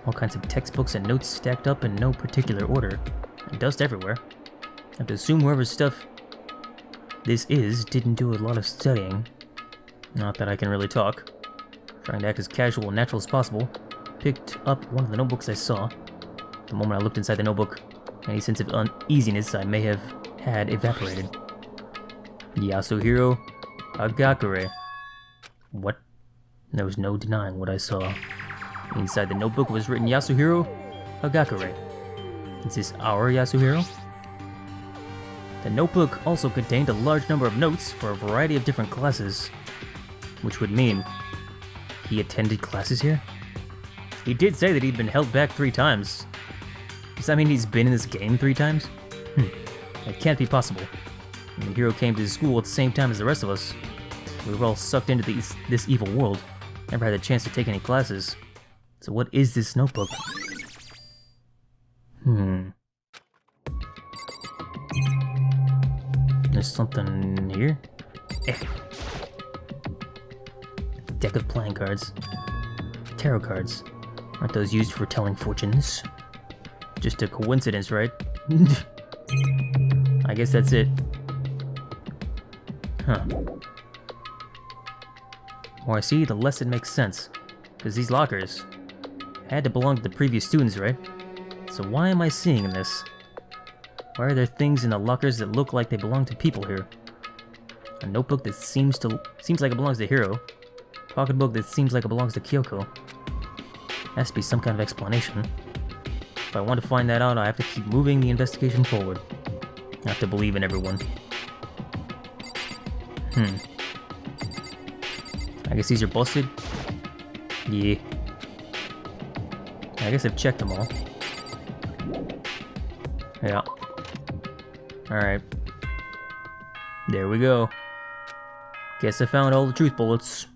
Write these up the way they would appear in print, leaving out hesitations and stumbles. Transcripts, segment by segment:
All kinds of textbooks and notes stacked up in no particular order. And dust everywhere. I have to assume whoever's stuff this is didn't do a lot of studying. Not that I can really talk. Trying to act as casual and natural as possible. Picked up one of the notebooks I saw. The moment I looked inside the notebook, any sense of uneasiness I may have had evaporated. Yasuhiro Hagakure. What? There was no denying what I saw. Inside the notebook was written Yasuhiro Hagakure. Is this our Yasuhiro? The notebook also contained a large number of notes for a variety of different classes, which would mean he attended classes here? He did say that he'd been held back 3 times. Does that mean he's been in this game 3 times? That can't be possible. And the hero came to school at the same time as the rest of us. We were all sucked into this evil world. Never had a chance to take any classes. So what is this notebook? There's something here? Deck of playing cards. Tarot cards. Aren't those used for telling fortunes? Just a coincidence, right? I guess that's it. Huh. The more I see, the less it makes sense. Because these lockers had to belong to the previous students, right? So why am I seeing this? Why are there things in the lockers that look like they belong to people here? A notebook that seems like it belongs to Hiro. Pocketbook that seems like it belongs to Kyoko. Has to be some kind of explanation. If I want to find that out, I have to keep moving the investigation forward. I have to believe in everyone. I guess these are busted? Yeah. I guess I've checked them all. Yeah. Alright. There we go. Guess I found all the truth bullets.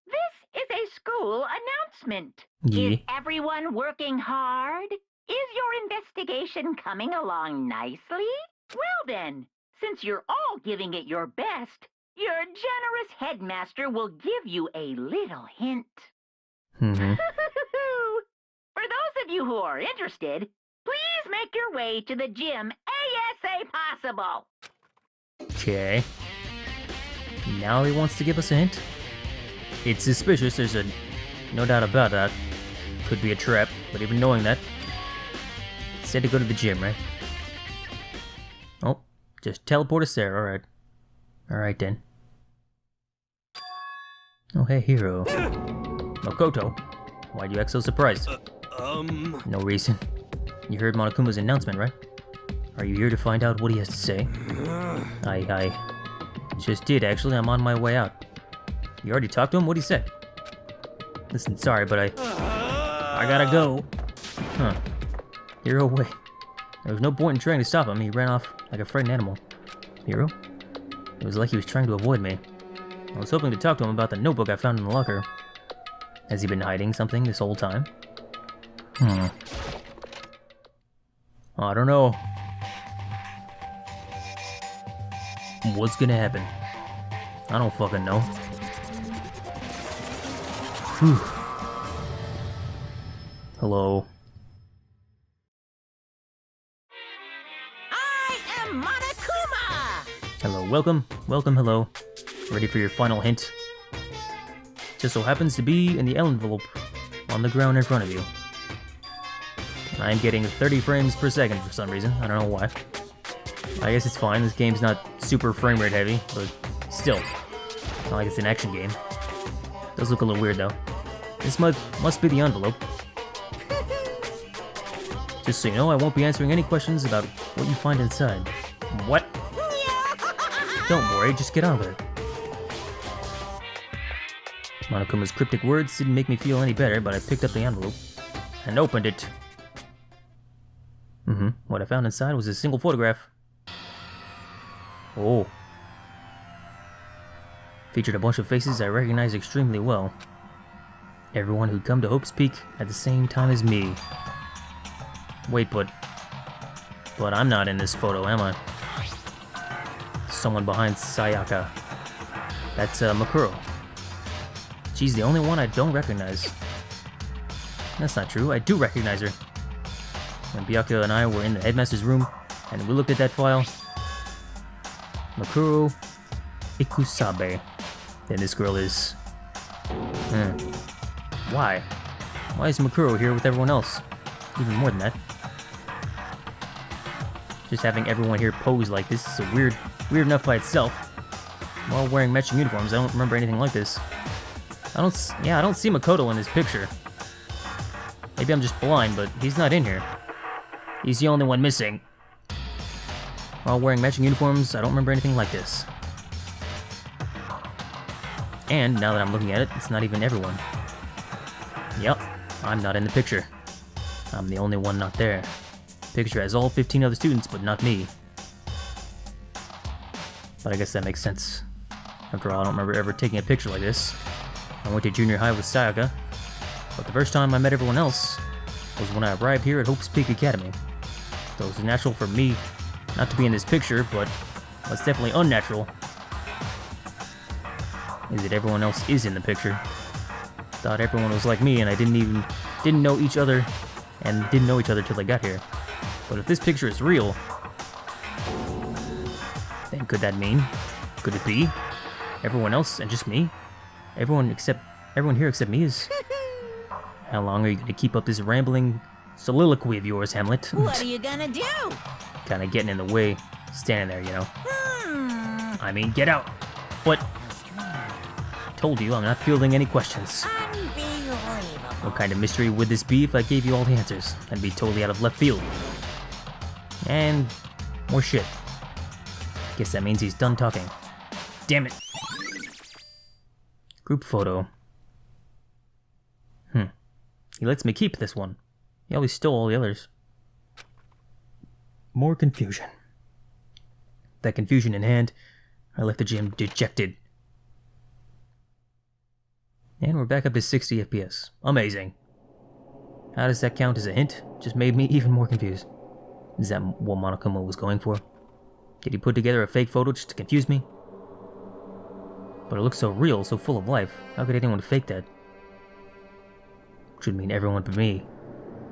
This is a school announcement. Yeah. Is everyone working hard? Is your investigation coming along nicely? Well then, since you're all giving it your best, your generous headmaster will give you a little hint. For those of you who are interested, please make your way to the gym ASA possible. Okay. Now he wants to give us a hint? It's suspicious, there's no doubt about that. Could be a trap, but even knowing that, he said to go to the gym, right? Oh, just teleport us there, alright. Alright then. Oh hey, Hiro. Makoto, why'd you act so surprised? No reason. You heard Monokuma's announcement, right? Are you here to find out what he has to say? I just did, actually. I'm on my way out. You already talked to him? What'd he say? Listen, sorry, but I gotta go. Huh. Hiro, wait. There was no point in trying to stop him. He ran off like a frightened animal. Hiro? It was like he was trying to avoid me. I was hoping to talk to him about the notebook I found in the locker. Has he been hiding something this whole time? I don't know. What's gonna happen? I don't fucking know. Whew. Hello. I am Monokuma! Hello, welcome, hello. Ready for your final hint? Just so happens to be in the envelope on the ground in front of you. I'm getting 30 frames per second for some reason, I don't know why. I guess it's fine, this game's not super frame rate heavy, but still. Not like it's an action game. Does look a little weird though. This must be the envelope. Just so you know, I won't be answering any questions about what you find inside. What? Don't worry, just get on with it. Monokuma's cryptic words didn't make me feel any better, but I picked up the envelope and opened it. What I found inside was a single photograph. Oh. Featured a bunch of faces I recognized extremely well. Everyone who'd come to Hope's Peak at the same time as me. Wait, but I'm not in this photo, am I? Someone behind Sayaka. That's Makuro. She's the only one I don't recognize. That's not true. I do recognize her. When Byakuya and I were in the headmaster's room, and we looked at that file, Makuro Ikusabe. Then this girl is... Why? Why is Makuro here with everyone else? Even more than that. Just having everyone here pose like this is a weird enough by itself. While wearing matching uniforms, I don't remember anything like this. I don't see Makoto in this picture. Maybe I'm just blind, but he's not in here. He's the only one missing. While wearing matching uniforms, I don't remember anything like this. And now that I'm looking at it, it's not even everyone. Yep, I'm not in the picture. I'm the only one not there. The picture has all 15 other students, but not me. But I guess that makes sense. After all, I don't remember ever taking a picture like this. I went to junior high with Sayaka, but the first time I met everyone else was when I arrived here at Hope's Peak Academy. So it's natural for me not to be in this picture, but what's definitely unnatural is that everyone else is in the picture. Thought everyone was like me and I didn't know each other and didn't know each other till I got here. But if this picture is real, then could it be everyone else and just me? Everyone here except me is... How long are you gonna keep up this rambling soliloquy of yours, Hamlet? What are you gonna do? Kinda getting in the way, standing there, you know. I mean, get out! What? Told you I'm not fielding any questions. Unbelievable. What kind of mystery would this be if I gave you all the answers? I'd be totally out of left field. And more shit. Guess that means he's done talking. Damn it. Group photo. He lets me keep this one. He always stole all the others. More confusion. That confusion in hand, I left the gym dejected. And we're back up to 60 FPS. Amazing. How does that count as a hint? Just made me even more confused. Is that what Monokuma was going for? Did he put together a fake photo just to confuse me? But it looks so real, so full of life. How could anyone fake that? Which would mean everyone but me.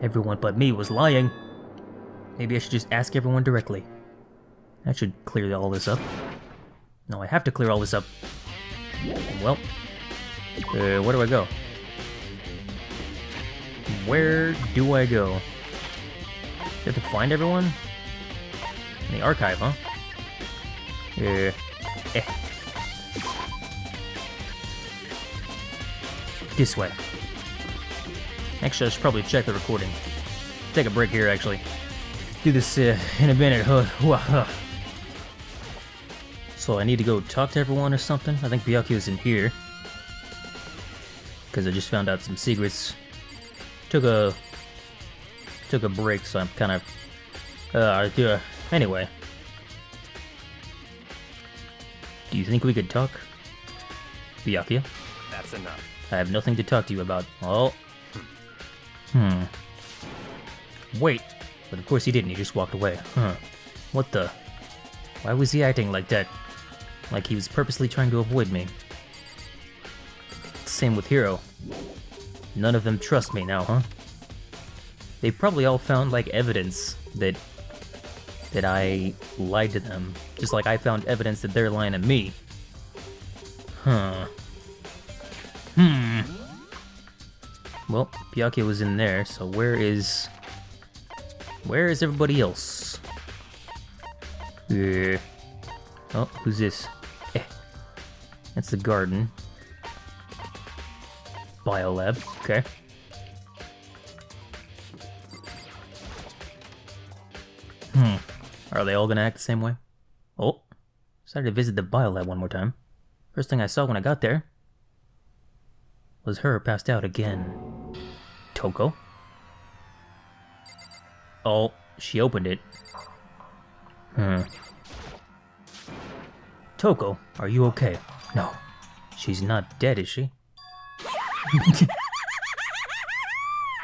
Everyone but me was lying. Maybe I should just ask everyone directly. That should clear all this up. No, I have to clear all this up. Well, where do I go? Where do I go? You have to find everyone? In the archive, huh? This way. Actually, I should probably check the recording. Take a break here, actually. Do this in a minute. So I need to go talk to everyone or something? I think Byakuya's in here. Because I just found out some secrets. Took a break, so I'm kind of... Anyway. Do you think we could talk? Byakuya? That's enough. I have nothing to talk to you about. Oh. Wait. But of course he didn't, he just walked away. What the? Why was he acting like that? Like he was purposely trying to avoid me. Same with Hiro. None of them trust me now, huh? They probably all found, like, evidence that I lied to them. Just like I found evidence that they're lying to me. Well, Byakuya was in there, so where is everybody else? Oh, who's this? That's the garden. Biolab, okay. Are they all gonna act the same way? Oh, decided to visit the biolab one more time. First thing I saw when I got there was her passed out again. Toko? Oh, she opened it. Toko, are you okay? No, she's not dead, is she?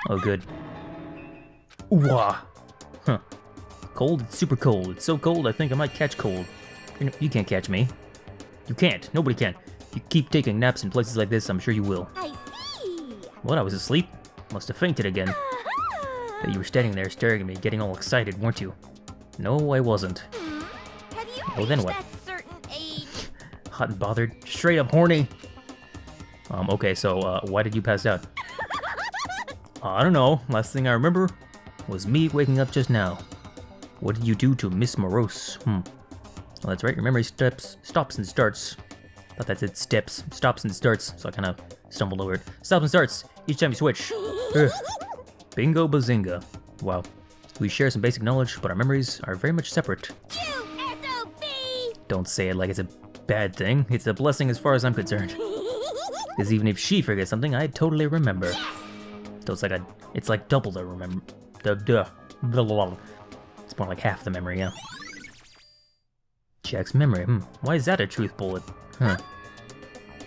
Oh, good. Wah! Cold? It's super cold. It's so cold I think I might catch cold. You can't catch me. You can't. Nobody can. If you keep taking naps in places like this, I'm sure you will. I see. What, I was asleep? Must have fainted again. Uh-huh. But you were standing there staring at me, getting all excited, weren't you? No, I wasn't. Have you Oh, then reached what? that certain age? Hot and bothered. Straight up horny. Okay, so, why did you pass out? I don't know. Last thing I remember was me waking up just now. What did you do to Miss Morose? Well, that's right. Your memory stops and starts. Thought that said steps. Stops and starts, so I kind of stumbled over it. Stops and starts each time you switch. Ugh. Bingo bazinga. Wow. We share some basic knowledge, but our memories are very much separate. SOB! Don't say it like it's a bad thing. It's a blessing as far as I'm concerned. Because even if she forgets something, I totally remember. So it's like double the remember. It's more like half the memory, yeah. Jack's memory. Why is that a truth bullet? Huh.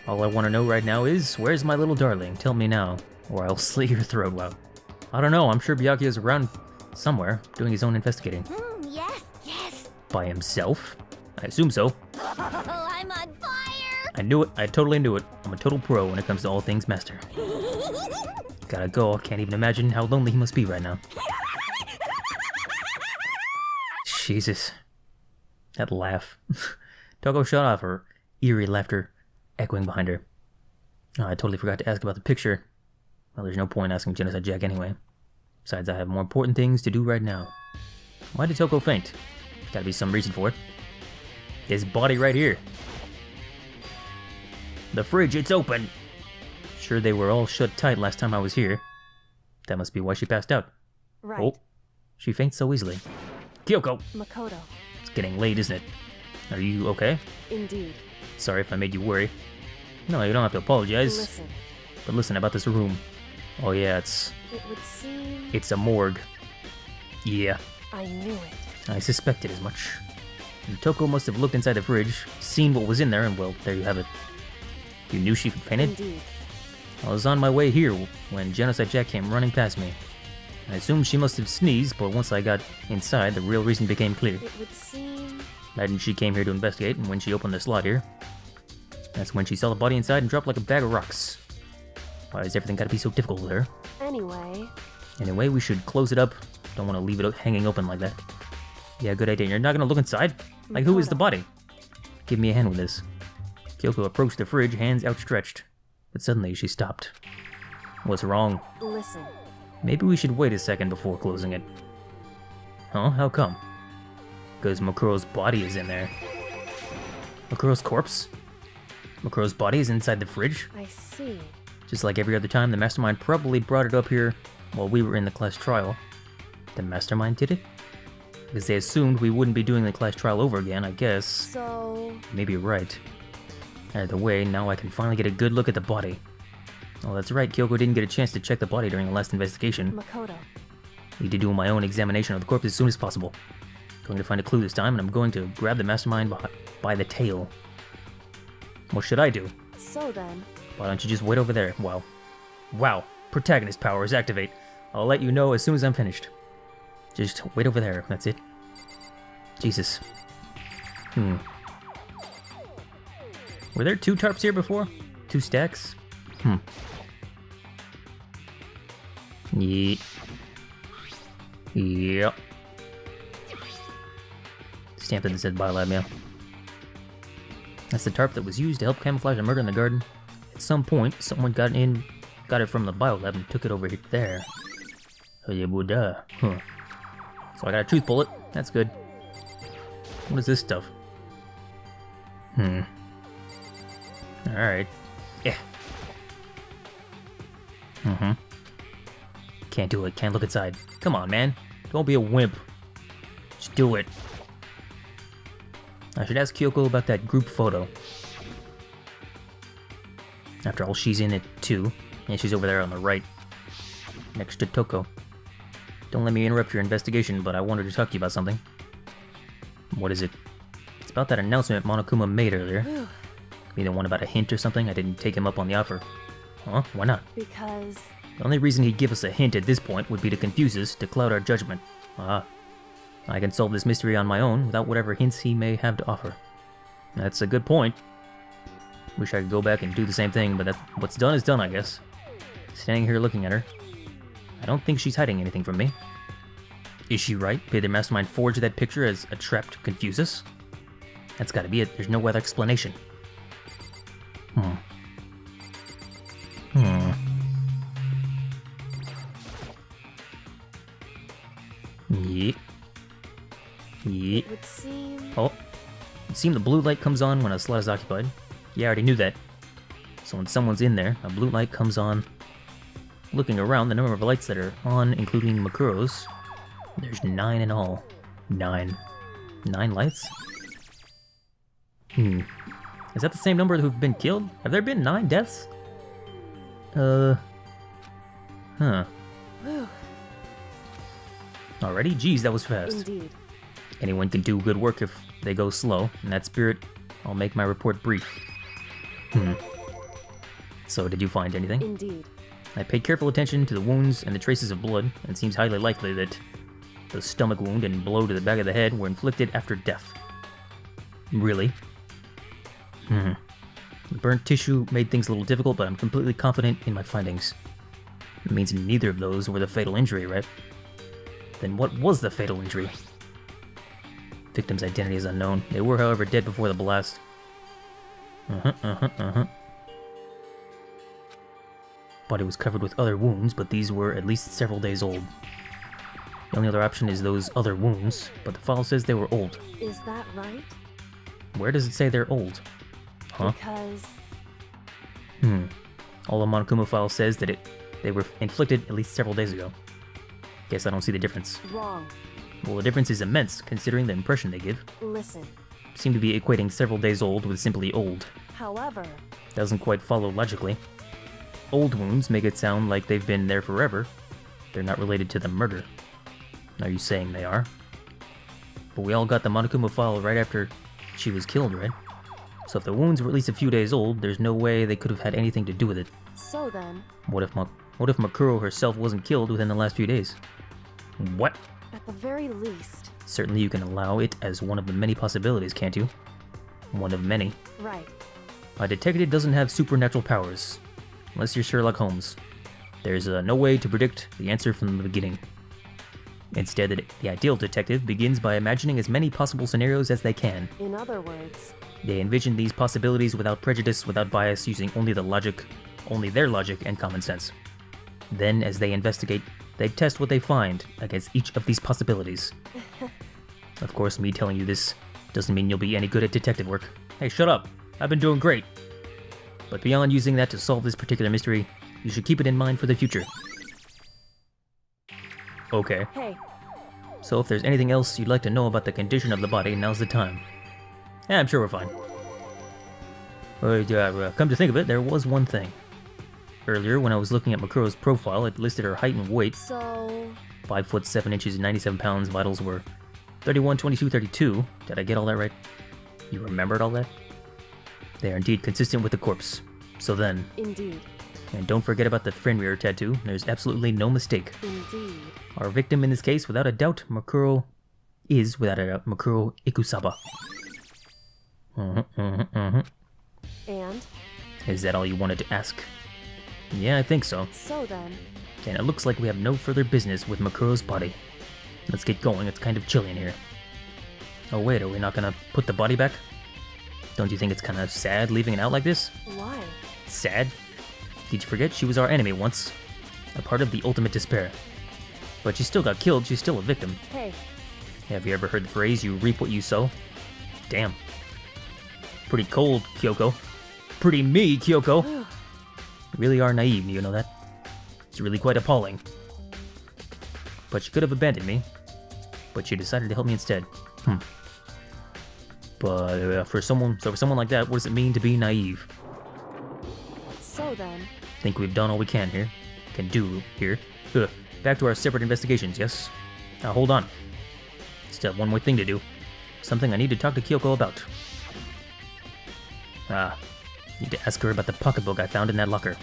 All I want to know right now is, where's my little darling? Tell me now, or I'll slit your throat. Wow. I don't know. I'm sure Byakuya's around somewhere, doing his own investigating. Yes. By himself? I assume so. Oh, I'm on fire. I knew it. I totally knew it. I'm a total pro when it comes to all things master. Gotta go. Can't even imagine how lonely he must be right now. Jesus. That laugh. Toko shut off, her eerie laughter echoing behind her. Oh, I totally forgot to ask about the picture. Well, there's no point asking Genocide Jack anyway. Besides, I have more important things to do right now. Why did Toko faint? Gotta be some reason for it. His body right here. The fridge, it's open! Sure, they were all shut tight last time I was here. That must be why she passed out. Right. Oh, she faints so easily. Kyoko! Makoto. It's getting late, isn't it? Are you okay? Indeed. Sorry if I made you worry. No, you don't have to apologize. Listen. But listen about this room. Oh yeah, It would seem... it's a morgue. Yeah, I knew it. I suspected as much. And Toko must have looked inside the fridge, seen what was in there, and well, there you have it. You knew she fainted? Indeed. I was on my way here when Genocide Jack came running past me. I assumed she must have sneezed, but once I got inside, the real reason became clear. It would seem... Imagine she came here to investigate, and when she opened the slot here, that's when she saw the body inside and dropped like a bag of rocks. Why does everything gotta be so difficult with her? Anyway, we should close it up. Don't want to leave it hanging open like that. Yeah, good idea. You're not gonna look inside? Like, who is the body? Give me a hand with this. Kyoko approached the fridge, hands outstretched. But suddenly, she stopped. What's wrong? listen. Maybe we should wait a second before closing it. Huh? How come? Because Makuro's body is in there. Makuro's corpse? Makuro's body is inside the fridge? I see. Just like every other time, the Mastermind probably brought it up here while we were in the class trial. The Mastermind did it? Because they assumed we wouldn't be doing the class trial over again, I guess. So... Maybe you're right. Either way, now I can finally get a good look at the body. Oh, that's right, Kyoko didn't get a chance to check the body during the last investigation. Makoto. Need to do my own examination of the corpse as soon as possible. Going to find a clue this time, and I'm going to grab the Mastermind by the tail. What should I do? So then... Why don't you just wait over there? Wow. Wow. Protagonist powers activate. I'll let you know as soon as I'm finished. Just wait over there. That's it. Jesus. Were there 2 tarps here before? 2 stacks? Yep. Stamped in the said biolab, yeah. That's the tarp that was used to help camouflage a murder in the garden. At some point, someone got it from the biolab and took it over there. Oh yeah, Buddha. Huh. So I got a truth bullet. That's good. What is this stuff? Alright. Yeah. Can't do it. Can't look inside. Come on, man. Don't be a wimp. Just do it. I should ask Kyoko about that group photo. After all, she's in it too. And she's over there on the right. Next to Toko. Don't let me interrupt your investigation, but I wanted to talk to you about something. What is it? It's about that announcement Monokuma made earlier. Maybe the one about a hint or something? I didn't take him up on the offer. Huh? Why not? Because... The only reason he'd give us a hint at this point would be to confuse us, to cloud our judgment. Ah. I can solve this mystery on my own without whatever hints he may have to offer. That's a good point. Wish I could go back and do the same thing, but what's done is done, I guess. Standing here looking at her. I don't think she's hiding anything from me. Is she right? Did the mastermind forge that picture as a trap to confuse us? That's gotta be it. There's no other explanation. Yeet. Yeet. It would seem... Oh. It seems the blue light comes on when a slot is occupied. Yeah, I already knew that. So when someone's in there, a blue light comes on. Looking around, the number of lights that are on, including Makuro's, there's 9 in all. 9. 9 lights? Is that the same number who've been killed? Have there been 9 deaths? Huh. Whew. Already? Geez, that was fast. Indeed. Anyone can do good work if they go slow. In that spirit, I'll make my report brief. So, did you find anything? Indeed. I paid careful attention to the wounds and the traces of blood, and it seems highly likely that the stomach wound and blow to the back of the head were inflicted after death. Really? The burnt tissue made things a little difficult, but I'm completely confident in my findings. It means neither of those were the fatal injury, right? Then what was the fatal injury? Victim's identity is unknown. They were, however, dead before the blast. Body was covered with other wounds, but these were at least several days old. The only other option is those other wounds, but the file says they were old. Is that right? Where does it say they're old? Huh? Because... All the Monokuma file says that they were inflicted at least several days ago. Guess I don't see the difference. Wrong. Well, the difference is immense, considering the impression they give. Listen. Seem to be equating several days old with simply old. However... Doesn't quite follow logically. Old wounds make it sound like they've been there forever. They're not related to the murder. Are you saying they are? But we all got the Monokuma file right after she was killed, right? So if the wounds were at least a few days old, there's no way they could have had anything to do with it. So then... What if Makuro herself wasn't killed within the last few days? What? At the very least... Certainly you can allow it as one of the many possibilities, can't you? One of many. Right. A detective doesn't have supernatural powers. Unless you're Sherlock Holmes. There's no way to predict the answer from the beginning. Instead, the ideal detective begins by imagining as many possible scenarios as they can. In other words... They envision these possibilities without prejudice, without bias, using only their logic and common sense. Then, as they investigate, they test what they find against each of these possibilities. Of course, me telling you this doesn't mean you'll be any good at detective work. Hey, shut up! I've been doing great! But beyond using that to solve this particular mystery, you should keep it in mind for the future. Okay. Hey. So if there's anything else you'd like to know about the condition of the body, now's the time. Yeah, I'm sure we're fine. But come to think of it, there was one thing. Earlier, when I was looking at Makuro's profile, it listed her height and weight. So... 5 foot 7 inches and 97 pounds. Vitals were 31, 22, 32. Did I get all that right? You remembered all that? They are indeed consistent with the corpse. So then... Indeed. And don't forget about the Fenrir tattoo. There's absolutely no mistake. Indeed. Our victim in this case, without a doubt, Makuro Ikusaba. And? Is that all you wanted to ask? Yeah, I think so. So then... And it looks like we have no further business with Makuro's body. Let's get going, it's kind of chilly in here. Oh wait, are we not gonna put the body back? Don't you think it's kind of sad leaving it out like this? Why? Sad? Did you forget she was our enemy once? A part of the ultimate despair. But she still got killed, she's still a victim. Hey. Have you ever heard the phrase, you reap what you sow? Damn. Pretty cold, Kyoko. Pretty me, Kyoko! You really are naive, you know that? It's really quite appalling. But she could have abandoned me. But she decided to help me instead. But for someone like that, what does it mean to be naive? So then... Think we've done all we can here. Back to our separate investigations, yes? Now hold on. Still have one more thing to do. Something I need to talk to Kyoko about. Need to ask her about the pocketbook I found in that locker.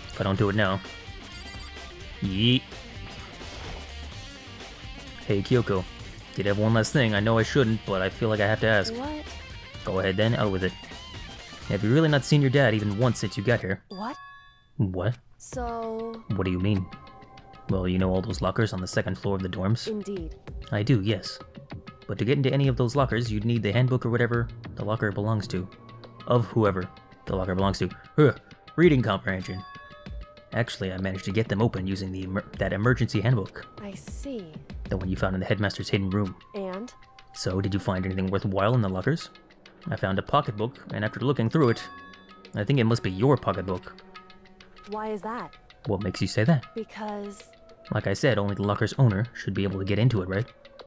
If I don't do it now... Yeet. Hey Kyoko, did have one last thing. I know I shouldn't, but I feel like I have to ask. What? Go ahead then, out with it. Have you really not seen your dad even once since you got here? What? What? So... What do you mean? Well, you know all those lockers on the second floor of the dorms? Indeed. I do, yes. But to get into any of those lockers, you'd need the handbook or whatever the locker belongs to. Of whoever the locker belongs to. Reading comprehension. Actually, I managed to get them open using that emergency handbook. I see. The one you found in the headmaster's hidden room. And? So, did you find anything worthwhile in the lockers? I found a pocketbook, and after looking through it, I think it must be your pocketbook. Why is that? What makes you say that? Because... Like I said, only the locker's owner should be able to get into it, right?